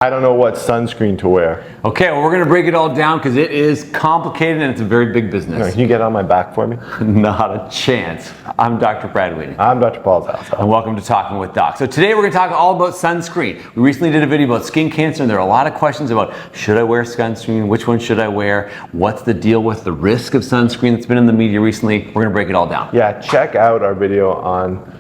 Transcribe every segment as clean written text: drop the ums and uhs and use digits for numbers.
I don't know what sunscreen to wear. Okay, well, we're going to break it all down because it is complicated and it's a very big business. Can you get on my back for me? Not a chance. I'm Dr. Brad Weening. I'm Dr. Paul Zalzal. And welcome to Talking with Doc. So today we're going to talk all about sunscreen. We recently did a video about skin cancer and there are a lot of questions about should I wear sunscreen, which one should I wear, what's the deal with the risk of sunscreen that's been in the media recently. We're going to break it all down. Yeah, check out our video on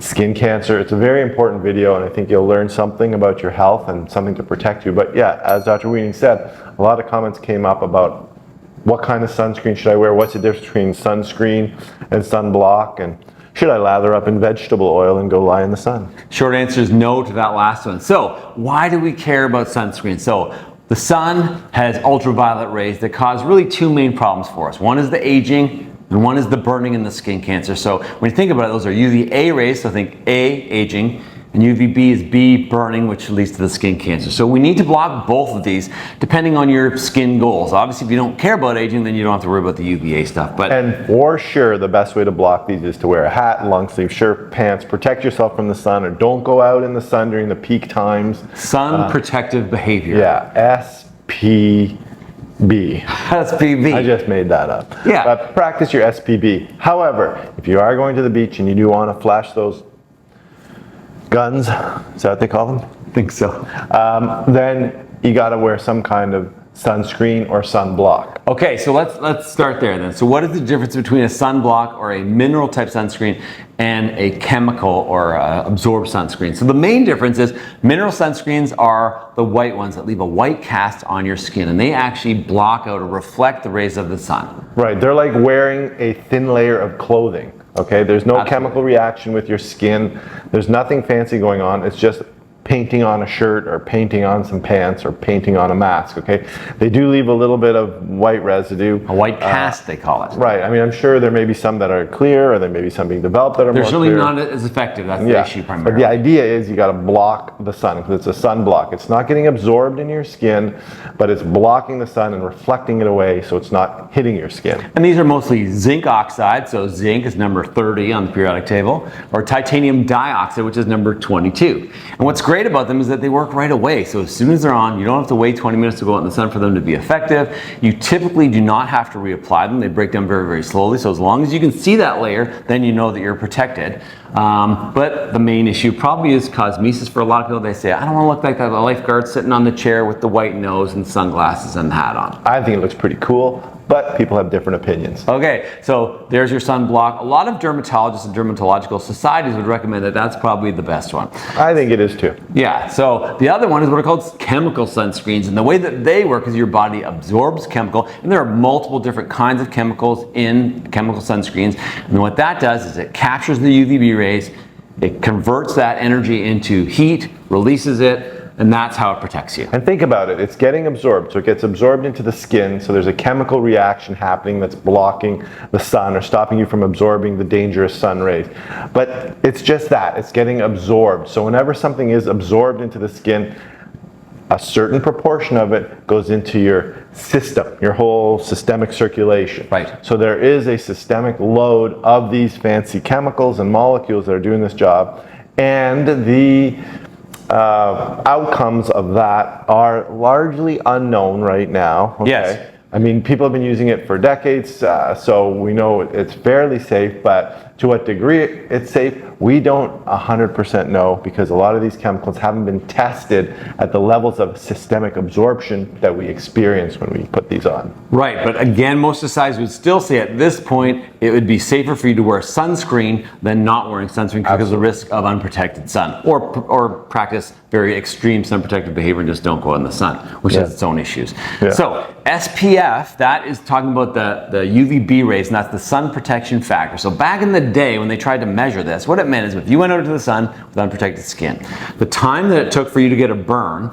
skin cancer. It's a very important video and I think you'll learn something about your health and something to protect you. But yeah, as Dr. Weening said, a lot of comments came up about what kind of sunscreen should I wear, what's the difference between sunscreen and sunblock, and should I lather up in vegetable oil and go lie in the sun? Short answer is no to that last one. So why do we care about sunscreen? So the sun has ultraviolet rays that cause really two main problems for us. One is the aging, and one is the burning and the skin cancer. So when you think about it, those are UVA rays, so think A, aging, and UVB is B, burning, which leads to the skin cancer. So we need to block both of these depending on your skin goals. Obviously, if you don't care about aging, then you don't have to worry about the UVA stuff. And for sure, the best way to block these is to wear a hat, long sleeve shirt, pants, protect yourself from the sun, or don't go out in the sun during the peak times. Sun protective behavior. Yeah, SPB. SPB. I just made that up. Yeah. But practice your SPB. However, if you are going to the beach and you do want to flash those guns, is that what they call them? I think so. Then you got to wear some kind of sunscreen or sunblock. Okay, so let's start there then. So what is the difference between a sunblock or a mineral type sunscreen and a chemical or absorbed sunscreen? So the main difference is mineral sunscreens are the white ones that leave a white cast on your skin, and they actually block out or reflect the rays of the sun. Right, they're like wearing a thin layer of clothing. Okay, there's no chemical reaction with your skin. There's nothing fancy going on. It's just painting on a shirt or painting on some pants or painting on a mask. Okay, they do leave a little bit of white residue. A white cast, they call it. Right. I mean, I'm sure there may be some that are clear, or there may be some being developed that are There's more really clear. not as effective. That's the issue primarily. But the idea is you got to block the sun because it's a sunblock. It's not getting absorbed in your skin, but it's blocking the sun and reflecting it away, so it's not hitting your skin. And these are mostly zinc oxide, so zinc is number 30 on the periodic table, or titanium dioxide, which is number 22. And what's great about them is that they work right away. So as soon as they're on, you don't have to wait 20 minutes to go out in the sun for them to be effective. You typically do not have to reapply them. They break down very, very slowly. So as long as you can see that layer, then you know that you're protected. But the main issue probably is cosmesis for a lot of people. They say, I don't want to look like that lifeguard sitting on the chair with the white nose and sunglasses and the hat on. I think it looks pretty cool, but people have different opinions. Okay, so there's your sunblock. A lot of dermatologists and dermatological societies would recommend that that's probably the best one. I think it is too. Yeah, so the other one is what are called chemical sunscreens, and the way that they work is your body absorbs chemical, and there are multiple different kinds of chemicals in chemical sunscreens, and what that does is it captures the UVB rays, it converts that energy into heat, releases it, and that's how it protects you. And think about it, it's getting absorbed, so it gets absorbed into the skin, so there's a chemical reaction happening that's blocking the sun or stopping you from absorbing the dangerous sun rays. But it's just that, it's getting absorbed. So whenever something is absorbed into the skin, a certain proportion of it goes into your system, your whole systemic circulation. Right. So there is a systemic load of these fancy chemicals and molecules that are doing this job, and the outcomes of that are largely unknown right now. Okay? Yes. I mean, people have been using it for decades, so we know it's fairly safe, but to what degree it's safe, we don't 100% know, because a lot of these chemicals haven't been tested at the levels of systemic absorption that we experience when we put these on. Right, but again, most societies would still say at this point it would be safer for you to wear sunscreen than not wearing sunscreen because of the risk of unprotected sun, or practice very extreme sun protective behavior and just don't go out in the sun, which has its own issues. Yeah. So SPF, that is talking about the UVB rays, and that's the sun protection factor. So back in the day when they tried to measure this, what it meant is if you went out into the sun with unprotected skin, the time that it took for you to get a burn,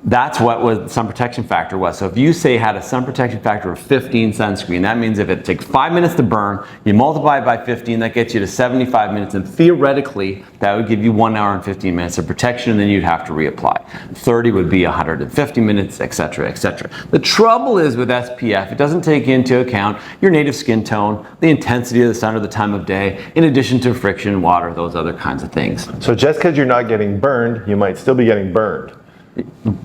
that's what the sun protection factor was. So if you say had a sun protection factor of 15 sunscreen, that means if it takes 5 minutes to burn, you multiply it by 15, that gets you to 75 minutes, and theoretically that would give you 1 hour and 15 minutes of protection, and then you'd have to reapply. 30 would be 150 minutes, etc., etc. The trouble is with SPF, it doesn't take into account your native skin tone, the intensity of the sun or the time of day, in addition to friction, water, those other kinds of things. So just because you're not getting burned, you might still be getting burned.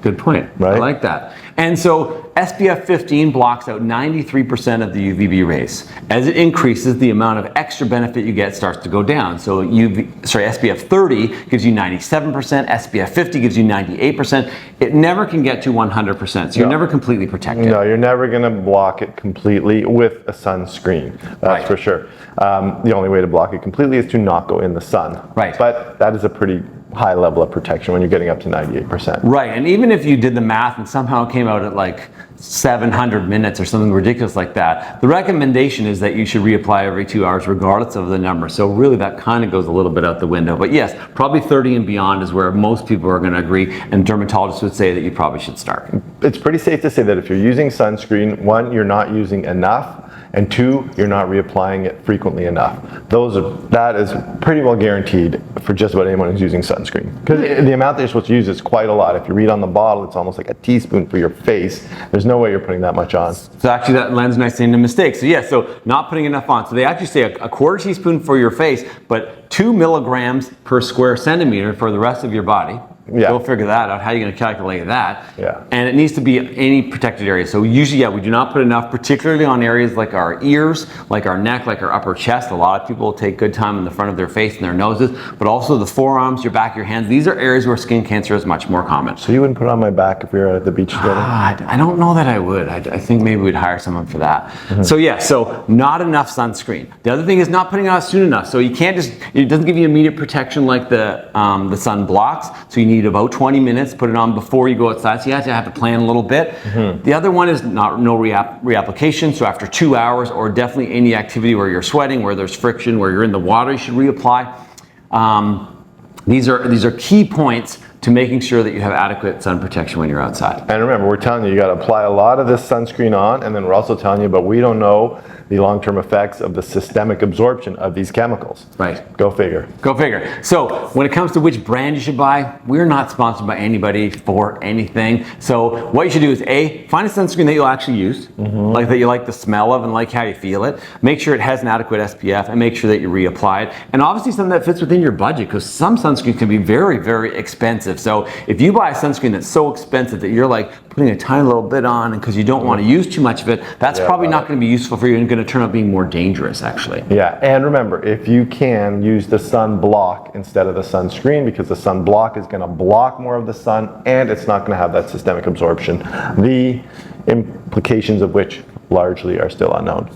Good point. Right? I like that. And so SPF 15 blocks out 93% of the UVB rays. As it increases, the amount of extra benefit you get starts to go down. So SPF 30 gives you 97%, SPF 50 gives you 98%. It never can get to 100%, so you're never completely protected. No, you're never going to block it completely with a sunscreen. That's for sure. The only way to block it completely is to not go in the sun. Right. But that is a pretty high level of protection when you're getting up to 98%. Right, and even if you did the math and somehow it came out at like 700 minutes or something ridiculous like that, the recommendation is that you should reapply every 2 hours regardless of the number. So really that kind of goes a little bit out the window. But yes, probably 30 and beyond is where most people are going to agree, and dermatologists would say that you probably should start. It's pretty safe to say that if you're using sunscreen, one, you're not using enough, and two, you're not reapplying it frequently enough. That is pretty well guaranteed for just about anyone who's using sunscreen. Because the amount that you're supposed to use is quite a lot. If you read on the bottle, it's almost like a teaspoon for your face. There's no way you're putting that much on. So actually that lends nicely into mistakes. So yeah, so not putting enough on. So they actually say a quarter teaspoon for your face, but 2 milligrams per square centimeter for the rest of your body. Yeah. Go figure that out. How are you going to calculate that? Yeah. And it needs to be any protected area. So usually, we do not put enough, particularly on areas like our ears, like our neck, like our upper chest. A lot of people will take good time in the front of their face and their noses, but also the forearms, your back, your hands. These are areas where skin cancer is much more common. So you wouldn't put it on my back if we were at the beach together? I don't know that I would. I think maybe we'd hire someone for that. Mm-hmm. So yeah, so not enough sunscreen. The other thing is not putting it on soon enough. So you can't it doesn't give you immediate protection like the sun blocks. So you need about 20 minutes, put it on before you go outside. So you have to plan a little bit. Mm-hmm. The other one is no reapplication. So after 2 hours, or definitely any activity where you're sweating, where there's friction, where you're in the water, you should reapply. These are key points to making sure that you have adequate sun protection when you're outside. And remember, we're telling you got to apply a lot of this sunscreen on, and then we're also telling you, but we don't know the long-term effects of the systemic absorption of these chemicals. Right. Go figure. Go figure. So when it comes to which brand you should buy, we're not sponsored by anybody for anything. So what you should do is find a sunscreen that you'll actually use, like that you like the smell of and like how you feel it. Make sure it has an adequate SPF, and make sure that you reapply it. And obviously something that fits within your budget, because some sunscreens can be very, very expensive. So if you buy a sunscreen that's so expensive that you're like putting a tiny little bit on and because you don't want to use too much of it, that's probably not going to be useful for you and going to turn out being more dangerous actually. Yeah, and remember, if you can, use the sun block instead of the sunscreen, because the sun block is going to block more of the sun and it's not going to have that systemic absorption, the implications of which largely are still unknown.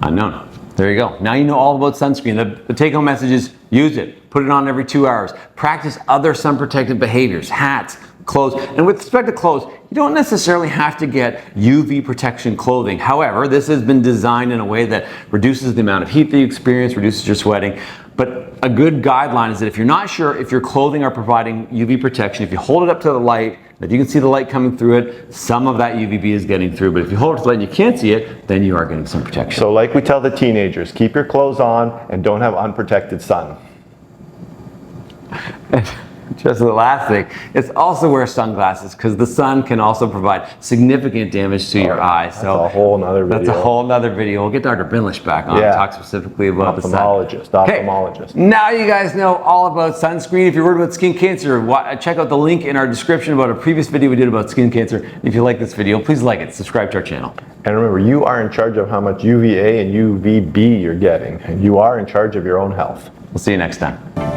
Unknown. There you go. Now you know all about sunscreen. The take-home message is use it. Put it on every 2 hours. Practice other sun-protective behaviors, hats, clothes. And with respect to clothes, you don't necessarily have to get UV protection clothing. However, this has been designed in a way that reduces the amount of heat that you experience, reduces your sweating. But a good guideline is that if you're not sure if your clothing are providing UV protection, if you hold it up to the light, if you can see the light coming through it, some of that UVB is getting through. But if you hold it to the light and you can't see it, then you are getting some protection. So like we tell the teenagers, keep your clothes on and don't have unprotected sun. Just the last thing, it's also wear sunglasses, because the sun can also provide significant damage to your eyes. That's a whole nother video. That's a whole nother video. We'll get Dr. Binlish back on and talk specifically about the sun. Ophthalmologist. Now you guys know all about sunscreen. If you're worried about skin cancer, check out the link in our description about a previous video we did about skin cancer. If you like this video, please like it, subscribe to our channel. And remember, you are in charge of how much UVA and UVB you're getting, and you are in charge of your own health. We'll see you next time.